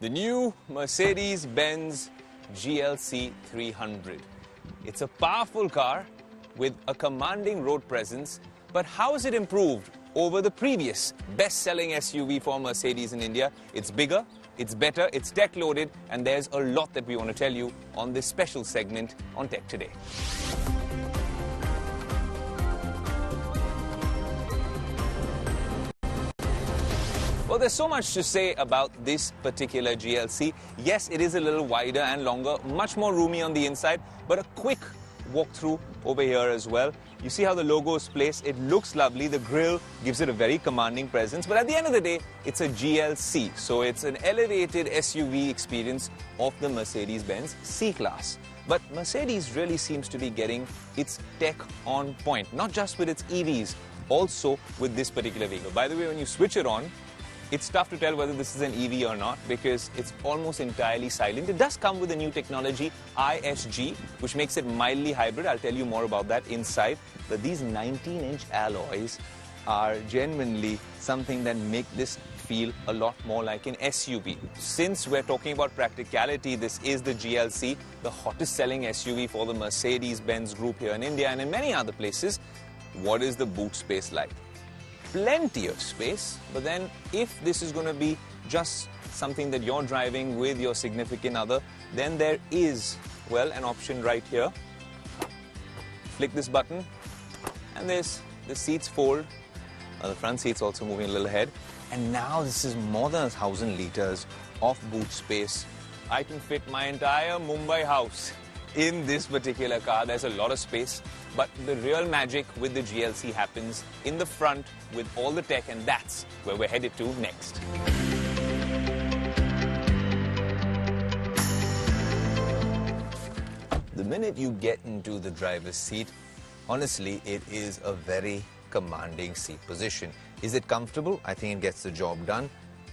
The new Mercedes-Benz GLC 300. It's a powerful car with a commanding road presence, but how is it improved over the previous best-selling SUV for Mercedes in India? It's bigger, it's better, it's tech-loaded, and there's a lot that we want to tell you on this special segment on Tech Today. Well, there's so much to say about this particular GLC. Yes, it is a little wider and longer, much more roomy on the inside, but a quick walkthrough over here as well. You see how the logo is placed. It looks lovely. The grille gives it a very commanding presence. But at the end of the day, it's a GLC. So it's an elevated SUV experience of the Mercedes-Benz C-Class. But Mercedes really seems to be getting its tech on point, not just with its EVs, also with this particular vehicle. By the way, when you switch it on, it's tough to tell whether this is an EV or not because it's almost entirely silent. It does come with a new technology, ISG, which makes it mildly hybrid. I'll tell you more about that inside. But these 19-inch alloys are genuinely something that make this feel a lot more like an SUV. Since we're talking about practicality, this is the GLC, the hottest selling SUV for the Mercedes-Benz group here in India and in many other places. What is the boot space like? Plenty of space, but then if this is going to be just something that you're driving with your significant other, then there is, well, an option right here. Flick this button and the seats fold. The front seat's also moving a little ahead. And now this is more than 1,000 litres of boot space. I can fit my entire Mumbai house in this particular car. There's a lot of space, but the real magic with the GLC happens in the front with all the tech, and that's where we're headed to next. The minute you get into the driver's seat, honestly, it is a very commanding seat position. Is it comfortable? I think it gets the job done,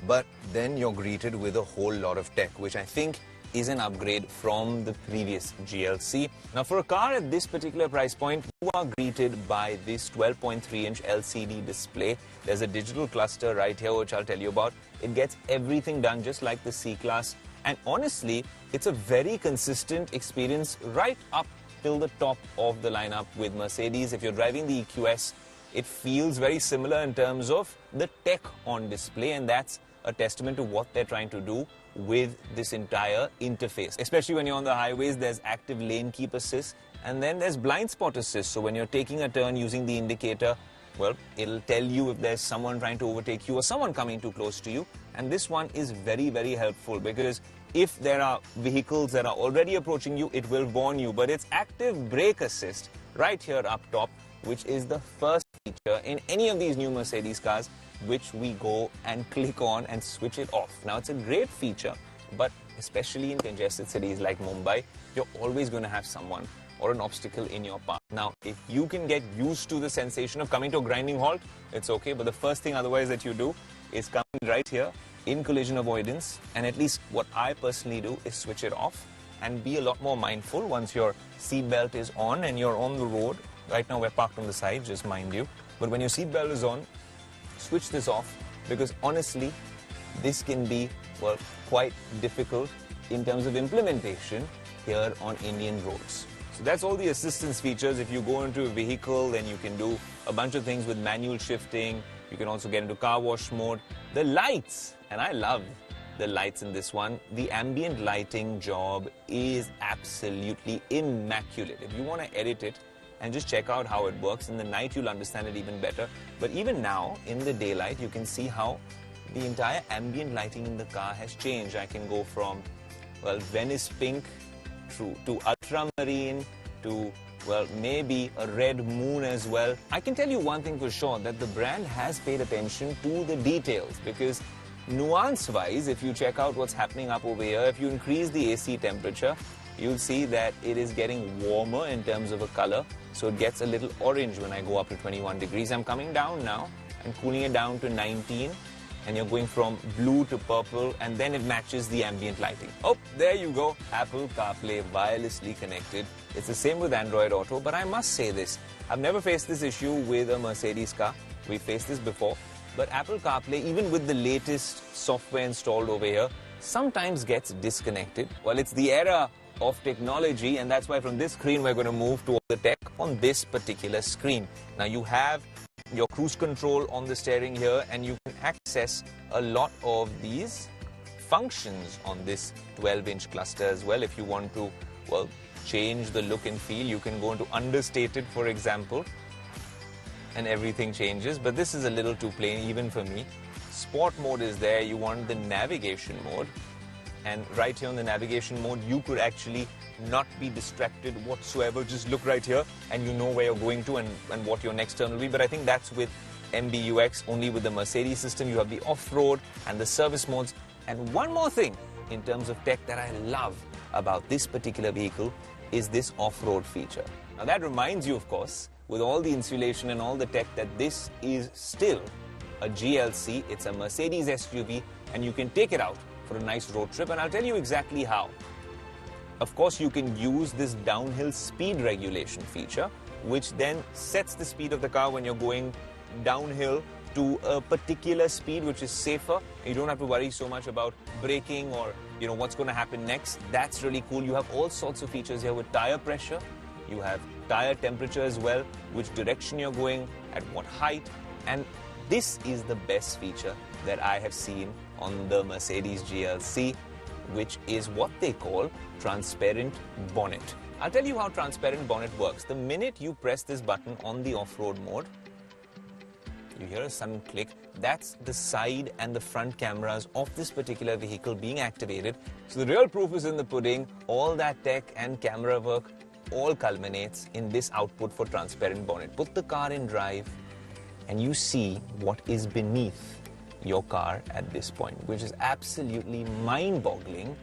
but then you're greeted with a whole lot of tech, which I think is an upgrade from the previous GLC. Now, for a car at this particular price point, you are greeted by this 12.3-inch LCD display. There's a digital cluster right here, which I'll tell you about. It gets everything done just like the C-Class. And honestly, it's a very consistent experience right up till the top of the lineup with Mercedes. If you're driving the EQS, it feels very similar in terms of the tech on display, and that's a testament to what they're trying to do with this entire interface. Especially when you're on the highways, there's active lane keep assist, and then there's blind spot assist. So when you're taking a turn using the indicator, well, it'll tell you if there's someone trying to overtake you or someone coming too close to you. And this one is very, very helpful because if there are vehicles that are already approaching you, it will warn you. But it's active brake assist right here up top, which is the first feature in any of these new Mercedes cars, which we go and click on and switch it off. Now, it's a great feature, but especially in congested cities like Mumbai, you're always going to have someone or an obstacle in your path. Now, if you can get used to the sensation of coming to a grinding halt, it's okay, but the first thing otherwise that you do is come right here in collision avoidance, and at least what I personally do is switch it off and be a lot more mindful once your seatbelt is on and you're on the road. Right now, we're parked on the side, just mind you. But when your seatbelt is on, switch this off, because honestly, this can be, well, quite difficult in terms of implementation here on Indian roads. So that's all the assistance features. If you go into a vehicle, then you can do a bunch of things with manual shifting. You can also get into car wash mode. The lights, and I love the lights in this one. The ambient lighting job is absolutely immaculate. If you want to edit it and just check out how it works, in the night you'll understand it even better. But even now, in the daylight, you can see how the entire ambient lighting in the car has changed. I can go from, well, Venice pink to ultramarine to, well, maybe a red moon as well. I can tell you one thing for sure, that the brand has paid attention to the details, because nuance-wise, if you check out what's happening up over here, if you increase the AC temperature, you'll see that it is getting warmer in terms of a color. So it gets a little orange when I go up to 21 degrees. I'm coming down now and cooling it down to 19. And you're going from blue to purple, and then it matches the ambient lighting. Oh, there you go. Apple CarPlay wirelessly connected. It's the same with Android Auto, but I must say this. I've never faced this issue with a Mercedes car. We faced this before. But Apple CarPlay, even with the latest software installed over here, sometimes gets disconnected. Well, it's the era of technology, and that's why from this screen we're going to move to the tech on this particular screen. Now you have your cruise control on the steering here, and you can access a lot of these functions on this 12-inch cluster as well. If you want to, well, change the look and feel, you can go into understated, for example, and everything changes. But this is a little too plain even for me. Sport mode is there. You want the navigation mode, and right here on the navigation mode you could actually not be distracted whatsoever. Just look right here and you know where you're going to and what your next turn will be. But I think that's with MBUX. Only with the Mercedes system you have the off-road and the service modes. And one more thing in terms of tech that I love about this particular vehicle is this off-road feature. Now that reminds you, of course, with all the insulation and all the tech, that this is still a GLC. It's a Mercedes SUV, and you can take it out for a nice road trip, and I'll tell you exactly how. Of course, you can use this downhill speed regulation feature, which then sets the speed of the car when you're going downhill to a particular speed which is safer. You don't have to worry so much about braking or what's going to happen next. That's really cool. You have all sorts of features here with tire pressure. You have tire temperature as well, which direction you're going, at what height, and this is the best feature that I have seen on the Mercedes GLC, which is what they call transparent bonnet. I'll tell you how transparent bonnet works. The minute you press this button on the off-road mode, you hear a sudden click. That's the side and the front cameras of this particular vehicle being activated. So the real proof is in the pudding. All that tech and camera work all culminates in this output for transparent bonnet. Put the car in drive and you see what is beneath your car at this point, which is absolutely mind-boggling.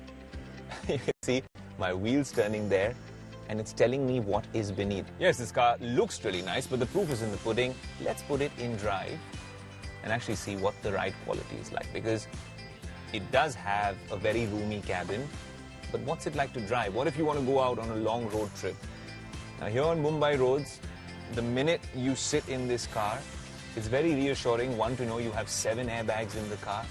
You can see my wheels turning there, and it's telling me what is beneath. Yes, this car looks really nice, but the proof is in the pudding. Let's put it in drive and actually see what the ride quality is like, because it does have a very roomy cabin. But what's it like to drive? What if you want to go out on a long road trip? Now here on Mumbai roads, the minute you sit in this car, it's very reassuring, one, to know you have 7 airbags in the car.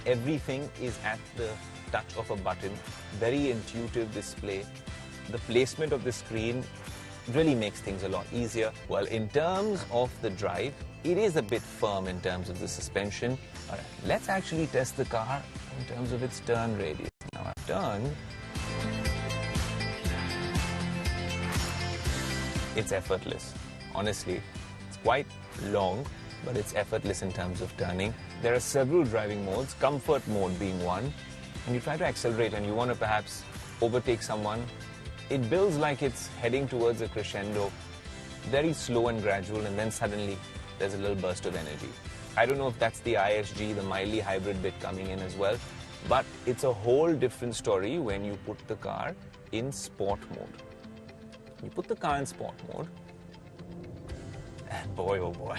Everything is at the touch of a button. Very intuitive display. The placement of the screen really makes things a lot easier. Well, in terms of the drive, it is a bit firm in terms of the suspension. All right, let's actually test the car in terms of its turn radius. Now I've turned. It's effortless. Honestly, it's quite long, but it's effortless in terms of turning. There are several driving modes, comfort mode being one. When you try to accelerate and you want to perhaps overtake someone, it builds like it's heading towards a crescendo, very slow and gradual, and then suddenly there's a little burst of energy. I don't know if that's the ISG, the mildly hybrid bit coming in as well, but it's a whole different story when you put the car in sport mode. You put the car in sport mode, and boy, oh boy,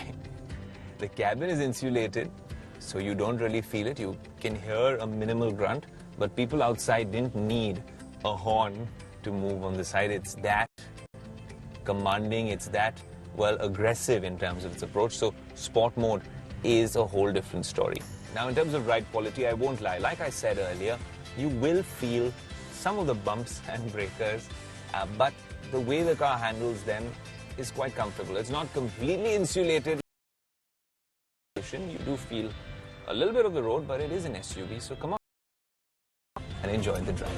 the cabin is insulated, so you don't really feel it. You can hear a minimal grunt, but people outside didn't need a horn to move on the side. It's that commanding, it's that, well, aggressive in terms of its approach. So sport mode is a whole different story. Now, in terms of ride quality, I won't lie. Like I said earlier, you will feel some of the bumps and breakers, but the way the car handles them is quite comfortable. It's not completely insulated. You do feel a little bit of the road, but it is an SUV, so come on and enjoy the drive.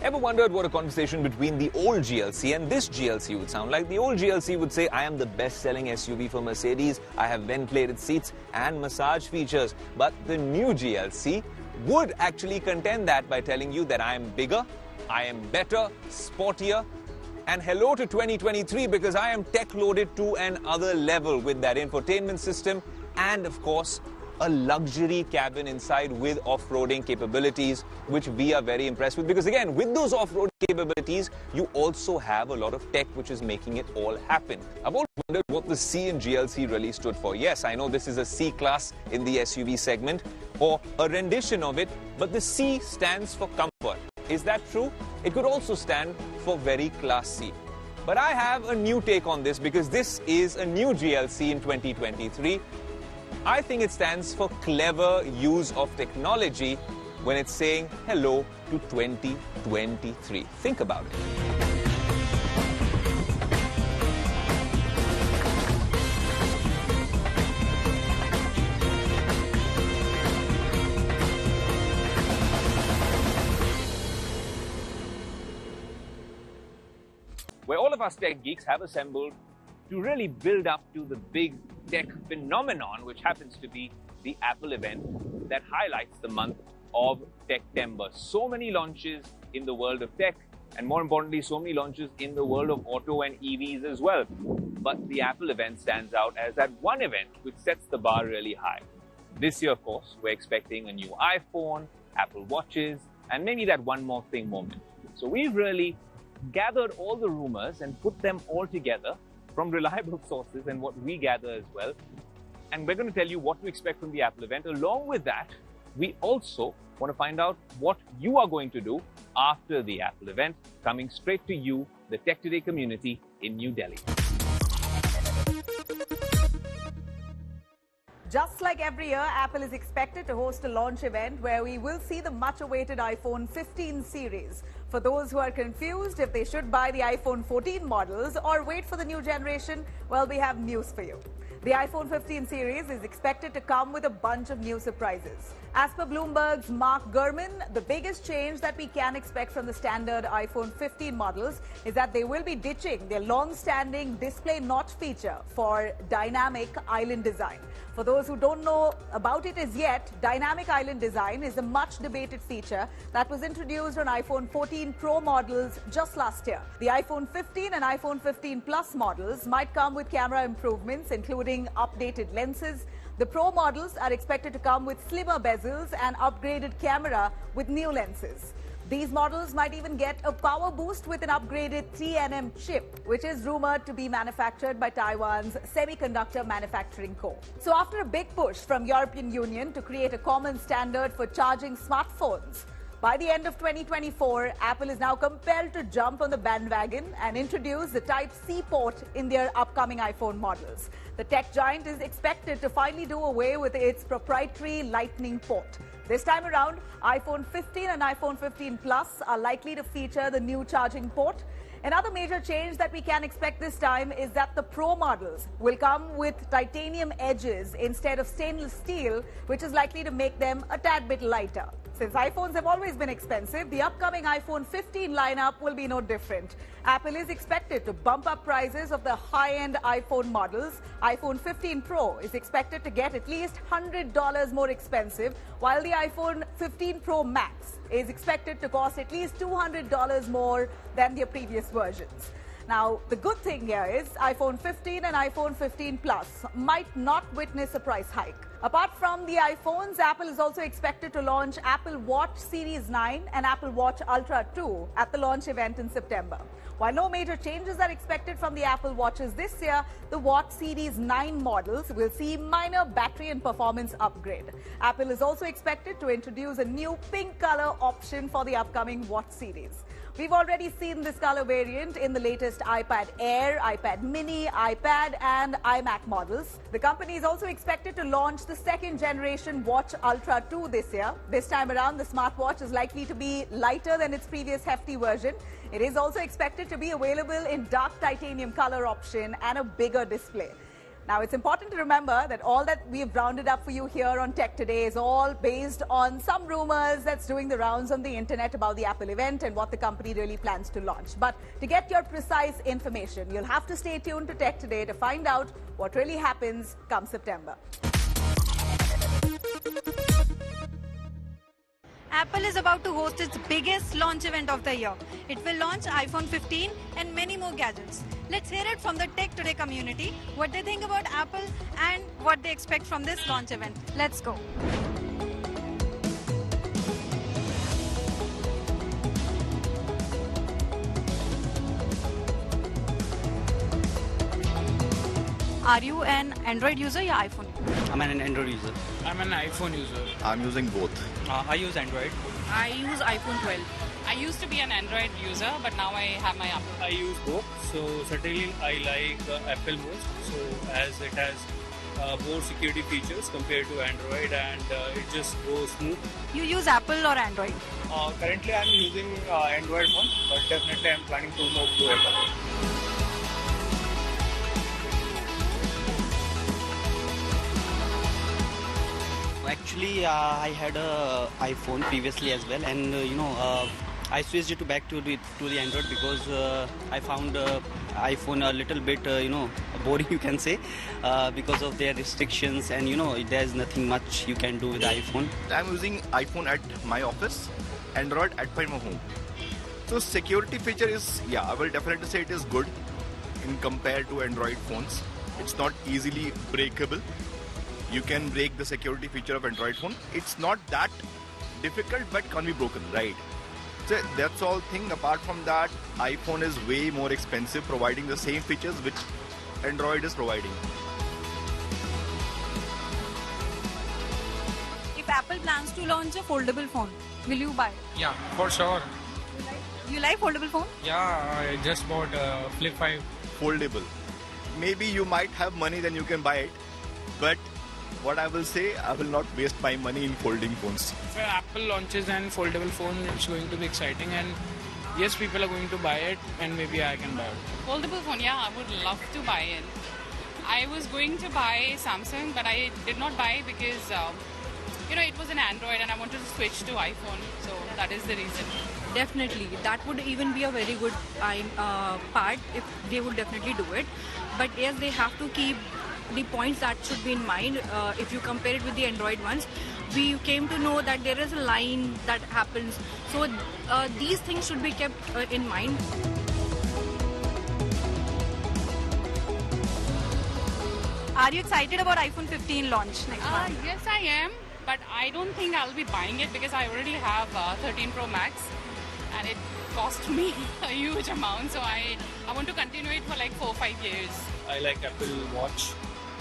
Ever wondered what a conversation between the old GLC and this GLC would sound like? The old GLC would say, I am the best-selling SUV for Mercedes, I have ventilated seats and massage features. But the new GLC would actually contend that by telling you that I am bigger, I am better, sportier, and hello to 2023, because I am tech-loaded to another level with that infotainment system and, of course, a luxury cabin inside with off-roading capabilities, which we are very impressed with, because again, with those off-road capabilities, you also have a lot of tech which is making it all happen. I've always wondered what the C in GLC really stood for. Yes, I know this is a C-class in the SUV segment, or a rendition of it, but the C stands for comfort. Is that true? It could also stand for very classy. But I have a new take on this because this is a new GLC in 2023. I think it stands for clever use of technology when it's saying hello to 2023. Think about it. Where all of us tech geeks have assembled to really build up to the big tech phenomenon, which happens to be the Apple event that highlights the month of Techtember. So many launches in the world of tech, and more importantly, so many launches in the world of auto and EVs as well. But the Apple event stands out as that one event which sets the bar really high. This year, of course, we're expecting a new iPhone, Apple Watches, and maybe that one more thing moment. So we've really gathered all the rumors and put them all together from reliable sources and what we gather as well. And we're going to tell you what to expect from the Apple event. Along with that, we also want to find out what you are going to do after the Apple event, coming straight to you, the Tech Today community in New Delhi. Just like every year, Apple is expected to host a launch event where we will see the much-awaited iPhone 15 series. For those who are confused if they should buy the iPhone 14 models or wait for the new generation, well, we have news for you. The iPhone 15 series is expected to come with a bunch of new surprises. As per Bloomberg's Mark Gurman, the biggest change that we can expect from the standard iPhone 15 models is that they will be ditching their long-standing display notch feature for dynamic island design. For those who don't know about it as yet, dynamic island design is a much-debated feature that was introduced on iPhone 14 Pro models just last year. The iPhone 15 and iPhone 15 Plus models might come with camera improvements, including updated lenses. The Pro models are expected to come with slimmer bezels and upgraded camera with new lenses. These models might even get a power boost with an upgraded 3nm chip, which is rumored to be manufactured by Taiwan's Semiconductor Manufacturing Co. So after a big push from European Union to create a common standard for charging smartphones, by the end of 2024, Apple is now compelled to jump on the bandwagon and introduce the Type-C port in their upcoming iPhone models. The tech giant is expected to finally do away with its proprietary Lightning port. This time around, iPhone 15 and iPhone 15 Plus are likely to feature the new charging port. Another major change that we can expect this time is that the Pro models will come with titanium edges instead of stainless steel, which is likely to make them a tad bit lighter. Since iPhones have always been expensive, the upcoming iPhone 15 lineup will be no different. Apple is expected to bump up prices of the high-end iPhone models. iPhone 15 Pro is expected to get at least $100 more expensive, while the iPhone 15 Pro Max is expected to cost at least $200 more than their previous versions. Now, the good thing here is iPhone 15 and iPhone 15 Plus might not witness a price hike. Apart from the iPhones, Apple is also expected to launch Apple Watch Series 9 and Apple Watch Ultra 2 at the launch event in September. While no major changes are expected from the Apple Watches this year, the Watch Series 9 models will see minor battery and performance upgrade. Apple is also expected to introduce a new pink color option for the upcoming Watch series. We've already seen this color variant in the latest iPad Air, iPad Mini, iPad and iMac models. The company is also expected to launch the second generation Watch Ultra 2 this year. This time around, the smartwatch is likely to be lighter than its previous hefty version. It is also expected to be available in dark titanium color option and a bigger display. Now, it's important to remember that all that we've rounded up for you here on Tech Today is all based on some rumors that's doing the rounds on the internet about the Apple event and what the company really plans to launch. But to get your precise information, you'll have to stay tuned to Tech Today to find out what really happens come September. Apple is about to host its biggest launch event of the year. It will launch iPhone 15 and many more gadgets. Let's hear it from the Tech Today community, what they think about Apple and what they expect from this launch event. Let's go. Are you an Android user or iPhone? I'm an Android user. I'm an iPhone user. I'm using both. I use Android. I use iPhone 12. I used to be an Android user, but now I have my Apple. I use both, so certainly I like Apple most. So as it has more security features compared to Android, and it just goes smooth. You use Apple or Android? Currently, I'm using Android one, but definitely I'm planning to move to Apple. Actually, I had a iPhone previously as well, and I switched it back to the Android because I found iPhone a little bit boring, you can say, because of their restrictions, and there's nothing much you can do with the iPhone. I'm using iPhone at my office, Android at my home. So security feature is, I will definitely say it is good in compared to Android phones. It's not easily breakable. You can break the security feature of Android phone. It's not that difficult, but can be broken, right? So that's all thing. Apart from that, iPhone is way more expensive, providing the same features which Android is providing. If Apple plans to launch a foldable phone, will you buy it? Yeah, for sure. You like foldable phone? Yeah, I just bought Flip 5. Foldable. Maybe you might have money, then you can buy it. But what I will say, I will not waste my money in folding phones. If Apple launches an foldable phone, it's going to be exciting, and yes, people are going to buy it, and maybe I can buy it. Foldable phone, yeah, I would love to buy it. I was going to buy Samsung, but I did not buy because it was an Android and I wanted to switch to iPhone, so that is the reason. Definitely. That would even be a very good part if they would definitely do it. But yes, they have to keep the points that should be in mind. If you compare it with the Android ones, we came to know that there is a line that happens. So these things should be kept in mind. Are you excited about iPhone 15 launch next month? Yes, I am, but I don't think I'll be buying it because I already have 13 Pro Max and it cost me a huge amount. So I want to continue it for like 4 or 5 years. I like Apple Watch,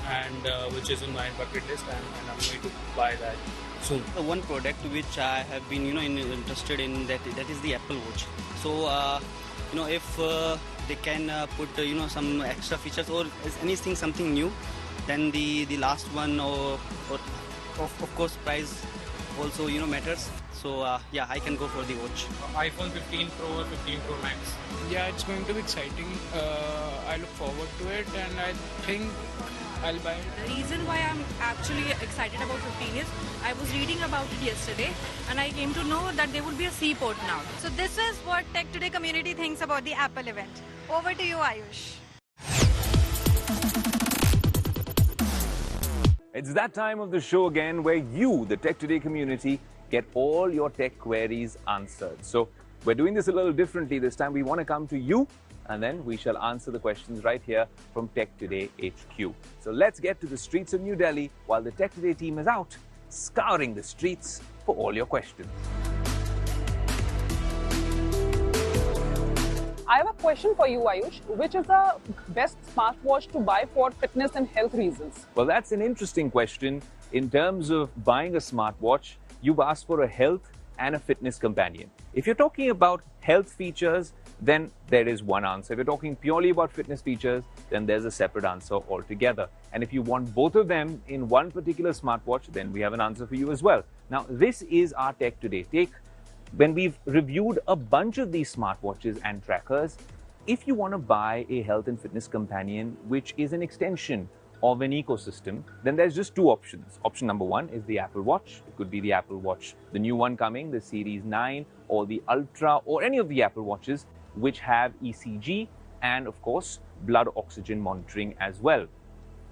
and which is in my bucket list, and I'm going to buy that soon. The one product which I have been interested in that is the Apple Watch. So if they can put some extra features or is something new, then the last one or of course price also matters. So I can go for the watch. iPhone 15 Pro or 15 Pro Max. Yeah, it's going to be exciting. I look forward to it, and I think I'll buy it. The reason why I'm actually excited about 15 is I was reading about it yesterday and I came to know that there would be a seaport now. So this is what Tech Today community thinks about the Apple event. Over to you, Ayush. It's that time of the show again where you, the Tech Today community, get all your tech queries answered. So we're doing this a little differently this time. We want to come to you, and then we shall answer the questions right here from Tech Today HQ. So let's get to the streets of New Delhi while the Tech Today team is out scouring the streets for all your questions. I have a question for you, Ayush. Which is the best smartwatch to buy for fitness and health reasons? Well, that's an interesting question. In terms of buying a smartwatch, you've asked for a health and a fitness companion. If you're talking about health features, then there is one answer. If you're talking purely about fitness features, then there's a separate answer altogether. And if you want both of them in one particular smartwatch, then we have an answer for you as well. Now, this is our Tech Today take. When we've reviewed a bunch of these smartwatches and trackers, if you want to buy a health and fitness companion, which is an extension of an ecosystem, then there's just two options. Option number one is the Apple Watch. It could be the Apple Watch, the new one coming, the Series 9, or the Ultra, or any of the Apple Watches which have ECG and, of course, blood oxygen monitoring as well.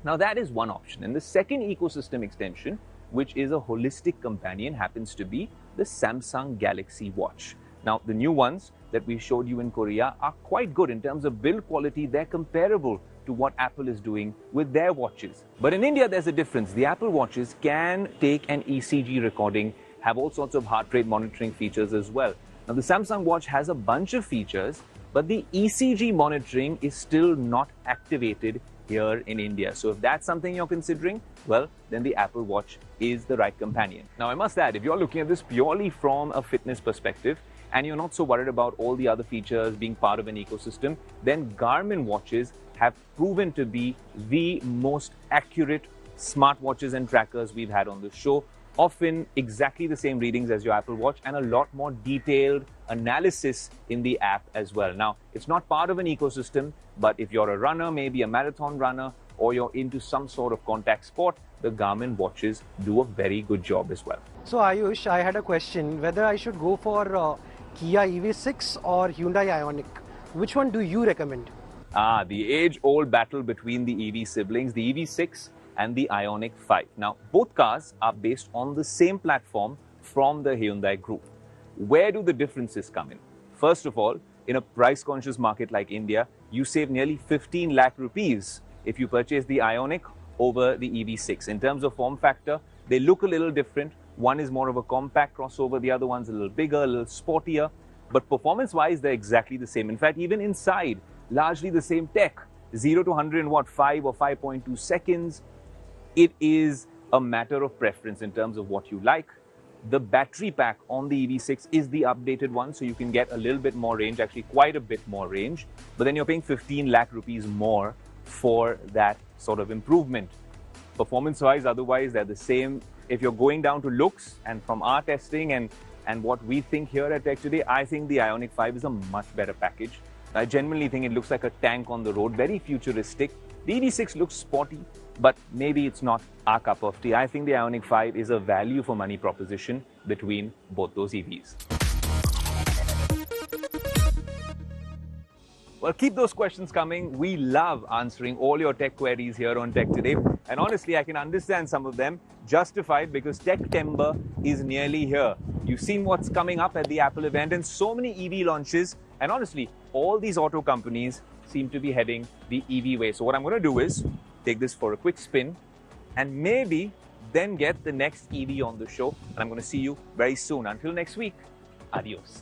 Now, that is one option. And the second ecosystem extension, which is a holistic companion, happens to be the Samsung Galaxy Watch. Now, the new ones that we showed you in Korea are quite good in terms of build quality. They're comparable to what Apple is doing with their watches. But in India, there's a difference. The Apple Watches can take an ECG recording, have all sorts of heart rate monitoring features as well. Now, the Samsung Watch has a bunch of features, but the ECG monitoring is still not activated here in India. So if that's something you're considering, well, then the Apple Watch is the right companion. Now, I must add, if you're looking at this purely from a fitness perspective and you're not so worried about all the other features being part of an ecosystem, then Garmin watches have proven to be the most accurate smartwatches and trackers we've had on the show. Often exactly the same readings as your Apple Watch and a lot more detailed analysis in the app as well. Now, it's not part of an ecosystem, but if you're a runner, maybe a marathon runner, or you're into some sort of contact sport, the Garmin watches do a very good job as well. So Ayush, I had a question whether I should go for Kia EV6 or Hyundai Ioniq. Which one do you recommend? The age-old battle between the EV siblings, the EV6 and the Ioniq 5. Now, both cars are based on the same platform from the Hyundai group. Where do the differences come in? First of all, in a price-conscious market like India, you save nearly 15 lakh rupees if you purchase the Ioniq over the EV6. In terms of form factor, they look a little different. One is more of a compact crossover, the other one's a little bigger, a little sportier. But performance-wise, they're exactly the same. In fact, even inside, largely the same tech. 0 to 100 in what, 5 or 5.2 seconds. It is a matter of preference in terms of what you like. The battery pack on the EV6 is the updated one, so you can get a little bit more range, actually quite a bit more range. But then you're paying 15 lakh rupees more for that sort of improvement. Performance-wise, otherwise, they're the same. If you're going down to looks, and from our testing and what we think here at Tech Today, I think the Ioniq 5 is a much better package. I genuinely think it looks like a tank on the road, very futuristic. The EV6 looks sporty, but maybe it's not our cup of tea. I think the Ioniq 5 is a value for money proposition between both those EVs. Well, keep those questions coming. We love answering all your tech queries here on Tech Today. And honestly, I can understand some of them, justified, because Techtember is nearly here. You've seen what's coming up at the Apple event and so many EV launches. And honestly, all these auto companies seem to be heading the EV way. So what I'm going to do is take this for a quick spin and maybe then get the next EV on the show. And I'm going to see you very soon. Until next week, adios.